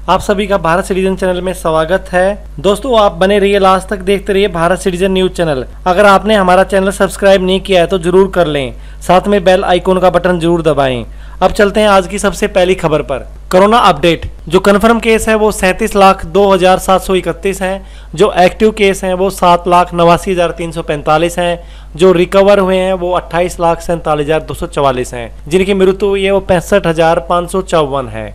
आप सभी का भारत सिटीजन चैनल में स्वागत है। दोस्तों आप बने रहिए, लास्ट तक देखते रहिए भारत सिटीजन न्यूज चैनल। अगर आपने हमारा चैनल सब्सक्राइब नहीं किया है तो जरूर कर लें, साथ में बेल आइकॉन का बटन जरूर दबाएं। अब चलते हैं आज की सबसे पहली खबर पर। Corona update. जो कन्फर्म केस है वो 37,02,731 हैं। जो एक्टिव केस हैं वो 7,89,345 हैं। जो रिकवर हुए हैं वो 28,47,244 हैं। जिनकी मृत्यु हुई है वो 65,554 है।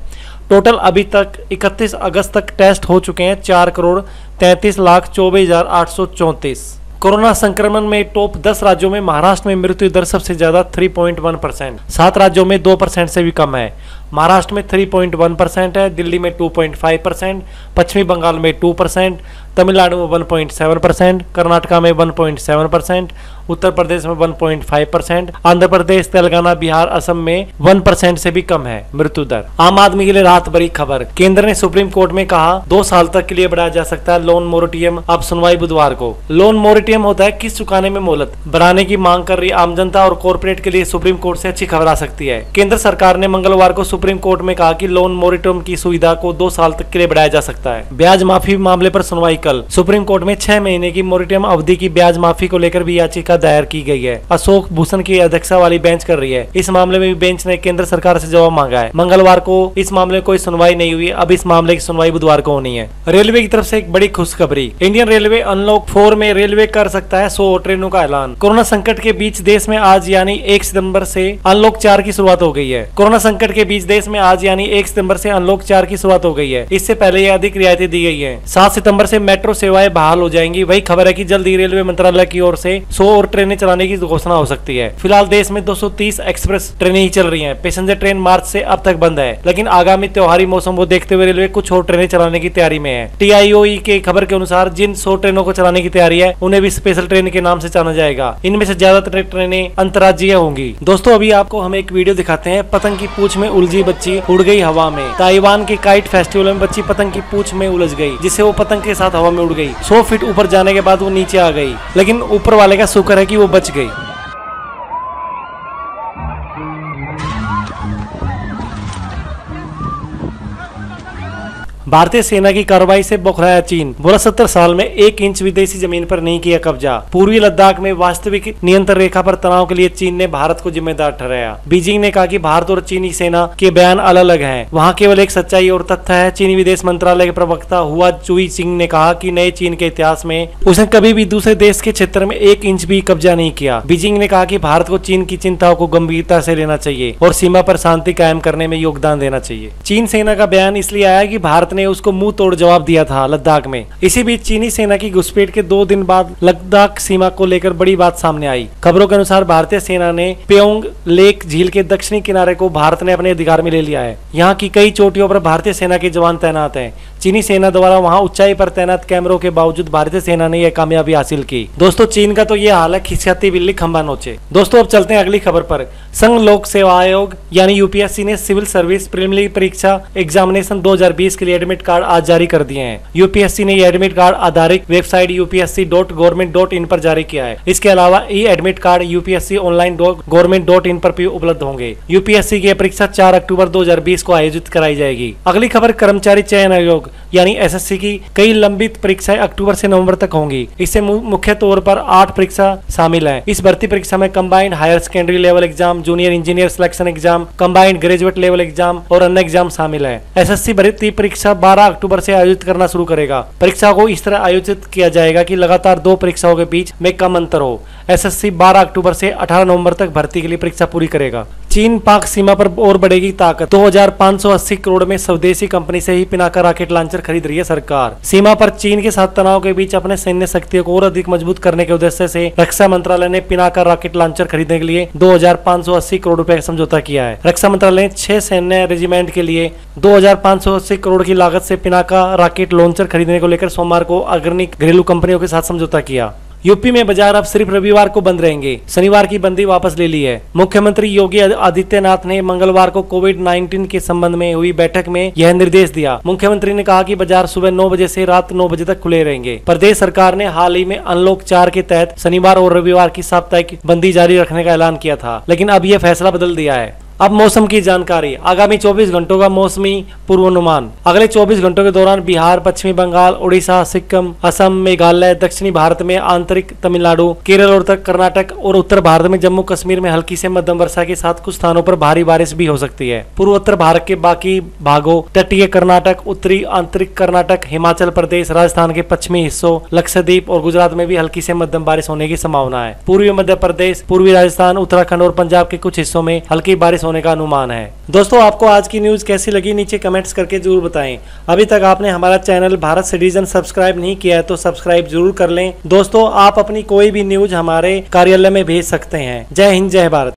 टोटल अभी तक 31 अगस्त तक टेस्ट हो चुके हैं 4,33,24,834। कोरोना संक्रमण में टॉप 10 राज्यों में महाराष्ट्र में मृत्यु दर सबसे ज्यादा 3.1%। 7 राज्यों में 2% से भी कम है। महाराष्ट्र में 3.1% है, दिल्ली में 2.5%, पश्चिमी बंगाल में 2%, तमिलनाडु में 1.7%, कर्नाटका में 1.7%, उत्तर प्रदेश में 1.5%, आंध्र प्रदेश, तेलंगाना, बिहार, असम में 1% से भी कम है मृत्यु दर। आम आदमी के लिए राहत भरी खबर। केंद्र ने सुप्रीम कोर्ट में कहा 2 साल तक के लिए बढ़ाया जा सकता है लोन मोरेटोरियम। अब सुनवाई बुधवार को। लोन मोरेटोरियम होता है किस्त चुकाने में मोहलत बढ़ाने की मांग कर रही आम जनता और कॉर्पोरेट के लिए सुप्रीम कोर्ट से अच्छी खबर आ सकती है। केंद्र सरकार ने मंगलवार को सुप्रीम कोर्ट में कहा कि लोन मोरेटोरियम की सुविधा को 2 साल तक के लिए बढ़ाया जा सकता है। ब्याज माफी मामले पर सुनवाई कल। सुप्रीम कोर्ट में 6 महीने की मोरेटोरियम अवधि की ब्याज माफी को लेकर भी याचिका दायर की गई है। अशोक भूषण की अध्यक्षता वाली बेंच कर रही है। इस मामले में भी बेंच ने केंद्र सरकार से जवाब मांगा है। मंगलवार को इस मामले में कोई सुनवाई नहीं हुई। अब इस मामले की सुनवाई बुधवार को होनी है। रेलवे की तरफ से एक बड़ी खुशखबरी। इंडियन रेलवे अनलॉक 4 में रेलवे कर सकता है 100 ट्रेनों का ऐलान। कोरोना संकट के बीच देश में आज यानी 1 सितंबर से अनलॉक 4 की शुरुआत हो गई है। कोरोना संकट के बीच देश में आज यानी 1 सितंबर से अनलॉक 4 की शुरुआत हो गई है। इससे पहले ये अधिक रियायतें दी गई है। 7 सितंबर से मेट्रो सेवाएं बहाल हो जाएंगी। वही खबर है कि जल्द ही रेलवे मंत्रालय की ओर से 100 और ट्रेनें चलाने की घोषणा हो सकती है। फिलहाल देश में 230 एक्सप्रेस ट्रेनें ही चल रही हैं। पैसेंजर ट्रेन मार्च से अब तक बंद है, लेकिन आगामी त्योहारी मौसम को देखते हुए रेलवे कुछ और ट्रेनें चलाने की तैयारी में है। TIOE के खबर के अनुसार जिन 100 ट्रेनों को चलाने की तैयारी है उन्हें भी स्पेशल ट्रेन के नाम से जाना जाएगा। इनमें से ज्यादातर ट्रेनें अंतर्राज्यीय होंगी। दोस्तों अभी आपको हम एक वीडियो दिखाते हैं। पतंग की पूंछ में उलझी बच्ची उड़ गई हवा में। ताइवान के काइट फेस्टिवल में बच्ची पतंग की पूंछ में उलझ गई, जिससे वो पतंग के साथ हवा में उड़ गई। 100 फीट ऊपर जाने के बाद वो नीचे आ गई, लेकिन ऊपर वाले का शुक्र है कि वो बच गई। भारतीय सेना की कार्रवाई से बौखलाया चीन। बोला 70 साल में 1 इंच विदेशी जमीन पर नहीं किया कब्जा। पूर्वी लद्दाख में वास्तविक नियंत्रण रेखा पर तनाव के लिए चीन ने भारत को जिम्मेदार ठहराया। बीजिंग ने कहा कि भारत और चीनी सेना के बयान अलग अलग हैं। वहां केवल एक सच्चाई और तथ्य है। चीनी विदेश मंत्रालय के प्रवक्ता हुआ चुईचिंग ने कहा कि नए चीन के इतिहास में उसने कभी भी दूसरे देश के क्षेत्र में 1 इंच भी कब्जा नहीं किया। बीजिंग ने कहा कि भारत को चीन की चिंताओं को गंभीरता से लेना चाहिए और सीमा पर शांति कायम करने में योगदान देना चाहिए। चीन सेना का बयान इसलिए आया कि भारत ने उसको मुंह तोड़ जवाब दिया था लद्दाख में। इसी बीच चीनी सेना की घुसपैठ के 2 दिन बाद लद्दाख सीमा को लेकर बड़ी बात सामने आई। खबरों के अनुसार भारतीय सेना ने प्योंग लेक झील के दक्षिणी किनारे को भारत ने अपने अधिकार में ले लिया है। यहाँ की कई चोटियों पर भारतीय सेना के जवान तैनात हैं। चीनी सेना द्वारा वहां ऊंचाई पर तैनात कैमरों के बावजूद भारतीय सेना ने यह कामयाबी हासिल की। दोस्तों चीन का तो ये हाल है, खिसियाती बिल्ली खंबा नोचे। दोस्तों अब चलते हैं अगली खबर पर। संघ लोक सेवा आयोग यानी UPSC ने सिविल सर्विस प्रीलिमिनरी परीक्षा एग्जामिनेशन 2020 के लिए एडमिट कार्ड आज जारी कर दिए हैं। UPSC ने ये एडमिट कार्ड आधारित वेबसाइट upsc.government.in पर जारी किया है। इसके अलावा ई एडमिट कार्ड upsc.online.government.in पर भी उपलब्ध होंगे। UPSC की परीक्षा 4 अक्टूबर 2020 को आयोजित कराई जाएगी। अगली खबर कर्मचारी चयन आयोग यानी SSC की कई लंबित परीक्षाएं अक्टूबर से नवंबर तक होंगी। इससे मुख्य तौर पर 8 परीक्षा शामिल हैं। इस भर्ती परीक्षा में combined higher secondary level exam, junior engineer selection exam, combined graduate level exam और अन्य एग्जाम शामिल है। SSC भर्ती परीक्षा 12 अक्टूबर से आयोजित करना शुरू करेगा। परीक्षा को इस तरह आयोजित किया जाएगा कि लगातार 2 परीक्षाओं के बीच में कम अंतर हो। SSC 12 अक्टूबर से 18 नवंबर तक भर्ती के लिए परीक्षा पूरी करेगा। चीन पाक सीमा पर और बढ़ेगी ताकत। 2580 करोड़ में स्वदेशी कंपनी से ही पिनाका रॉकेट लॉन्चर खरीद रही है सरकार। सीमा पर चीन के साथ तनाव के बीच अपने सैन्य शक्तियों को और अधिक मजबूत करने के उद्देश्य से रक्षा मंत्रालय ने पिनाका रॉकेट लॉन्चर खरीदने के लिए 2580 करोड़ रुपए का समझौता किया है। रक्षा मंत्रालय ने 6 सैन्य रेजिमेंट के लिए 2580 करोड़ की लागत से पिनाका रॉकेट लॉन्चर खरीदने को लेकर सोमवार को अग्रणी घरेलू कंपनियों के साथ समझौता किया। यूपी में बाजार अब सिर्फ रविवार को बंद रहेंगे। शनिवार की बंदी वापस ले ली है। मुख्यमंत्री योगी आदित्यनाथ ने मंगलवार को कोविड-19 के संबंध में हुई बैठक में यह निर्देश दिया। मुख्यमंत्री ने कहा कि बाजार सुबह 9 बजे से रात 9 बजे तक खुले रहेंगे। प्रदेश सरकार ने हाल ही में अनलॉक 4 के तहत शनिवार और रविवार की साप्ताहिक बंदी जारी रखने का ऐलान किया था, लेकिन अब यह फैसला बदल दिया है। अब मौसम की जानकारी। आगामी 24 घंटों का मौसमी पूर्वानुमान। अगले 24 घंटों के दौरान बिहार, पश्चिमी बंगाल, उड़ीसा, सिक्किम, असम, मेघालय, दक्षिणी भारत में आंतरिक तमिलनाडु, केरल और कर्नाटक और उत्तर भारत में जम्मू कश्मीर में हल्की से मध्यम वर्षा के साथ कुछ स्थानों पर भारी बारिश भी हो सकती है। पूर्वोत्तर भारत के बाकी भागों, तटीय कर्नाटक, उत्तरी आंतरिक कर्नाटक, हिमाचल प्रदेश, राजस्थान के पश्चिमी हिस्सों, लक्षद्वीप और गुजरात में भी हल्की से मध्यम बारिश होने की संभावना है। पूर्वी मध्य प्रदेश, पूर्वी राजस्थान, उत्तराखंड और पंजाब के कुछ हिस्सों में हल्की बारिश होने का अनुमान है। दोस्तों, आपको आज की न्यूज कैसी लगी नीचे कमेंट्स करके जरूर बताएं। अभी तक आपने हमारा चैनल भारत सिटीजन सब्सक्राइब नहीं किया है तो सब्सक्राइब जरूर कर लें। दोस्तों, आप अपनी कोई भी न्यूज हमारे कार्यालय में भेज सकते हैं। जय हिंद, जय भारत।